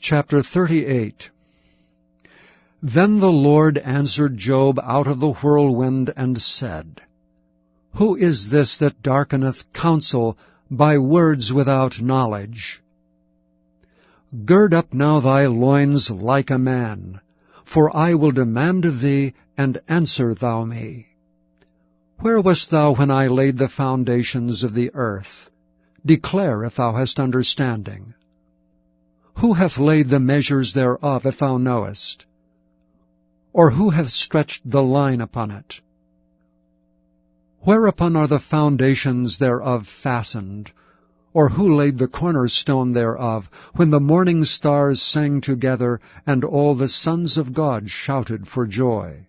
Chapter 38. Then the Lord answered Job out of the whirlwind and said, Who is this that darkeneth counsel by words without knowledge? Gird up now thy loins like a man, for I will demand of thee, and answer thou me. Where wast thou when I laid the foundations of the earth? Declare if thou hast understanding. Who hath laid the measures thereof, if thou knowest? Or who hath stretched the line upon it? Whereupon are the foundations thereof fastened? Or who laid the cornerstone thereof, when the morning stars sang together, and all the sons of God shouted for joy?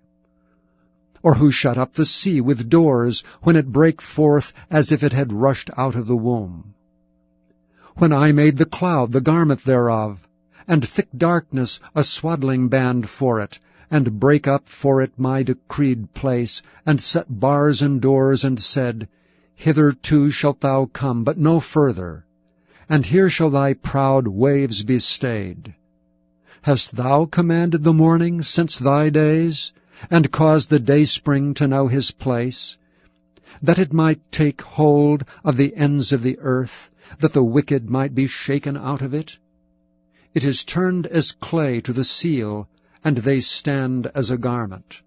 Or who shut up the sea with doors, when it brake forth as if it had rushed out of the womb? When I made the cloud the garment thereof, and thick darkness a swaddling band for it, and brake up for it my decreed place, and set bars and doors, and said, Hitherto shalt thou come, but no further, and here shall thy proud waves be stayed. Hast thou commanded the morning since thy days, and caused the dayspring to know his place, that it might take hold of the ends of the earth, that the wicked might be shaken out of it? It is turned as clay to the seal, and they stand as a garment.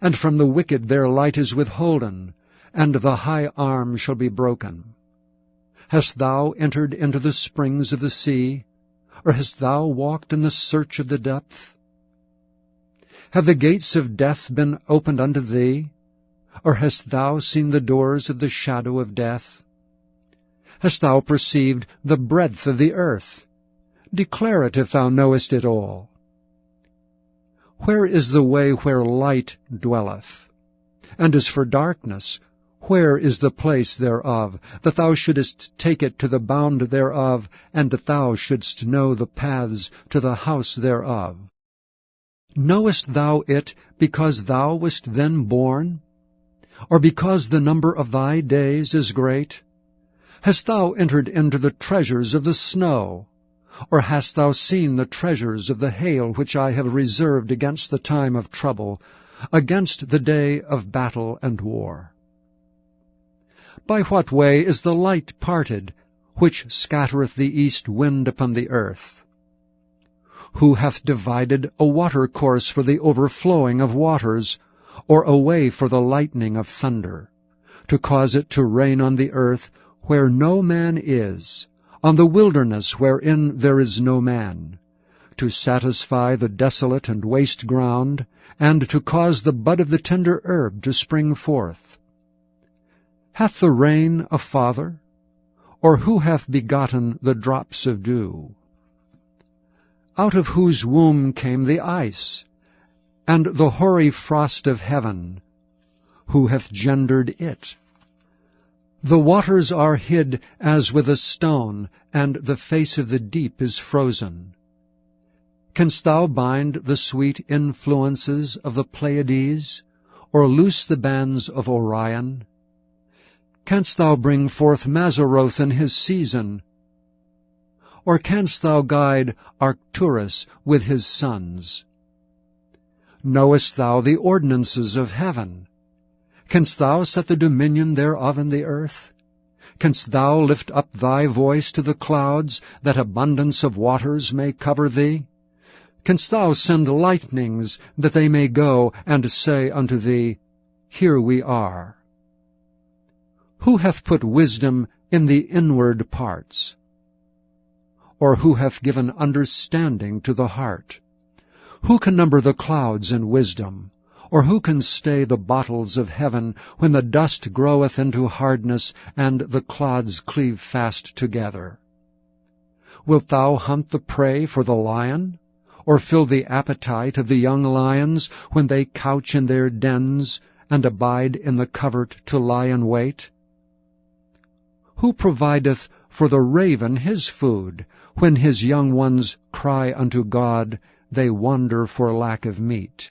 And from the wicked their light is withholden, and the high arm shall be broken. Hast thou entered into the springs of the sea, or hast thou walked in the search of the depth? Have the gates of death been opened unto thee, or hast thou seen the doors of the shadow of death? Hast thou perceived the breadth of the earth? Declare it if thou knowest it all. Where is the way where light dwelleth? And as for darkness, where is the place thereof, that thou shouldest take it to the bound thereof, and that thou shouldst know the paths to the house thereof? Knowest thou it because thou wast then born? Or because the number of thy days is great? Hast thou entered into the treasures of the snow? Or hast thou seen the treasures of the hail which I have reserved against the time of trouble, against the day of battle and war? By what way is the light parted, which scattereth the east wind upon the earth? Who hath divided a watercourse for the overflowing of waters, or a way for the lightning of thunder, to cause it to rain on the earth where no man is, on the wilderness wherein there is no man, to satisfy the desolate and waste ground, and to cause the bud of the tender herb to spring forth? Hath the rain a father? Or who hath begotten the drops of dew? Out of whose womb came the ice, and the hoary frost of heaven? Who hath gendered it? The waters are hid as with a stone, and the face of the deep is frozen. Canst thou bind the sweet influences of the Pleiades, or loose the bands of Orion? Canst thou bring forth Mazzaroth in his season? Or canst thou guide Arcturus with his sons? Knowest thou the ordinances of heaven? Canst thou set the dominion thereof in the earth? Canst thou lift up thy voice to the clouds, that abundance of waters may cover thee? Canst thou send lightnings, that they may go and say unto thee, Here we are? Who hath put wisdom in the inward parts? Or who hath given understanding to the heart? Who can number the clouds in wisdom? Or who can stay the bottles of heaven, when the dust groweth into hardness, and the clods cleave fast together? Wilt thou hunt the prey for the lion? Or fill the appetite of the young lions, when they couch in their dens, and abide in the covert to lie in wait? Who provideth for the raven his food? When his young ones cry unto God, they wander for lack of meat.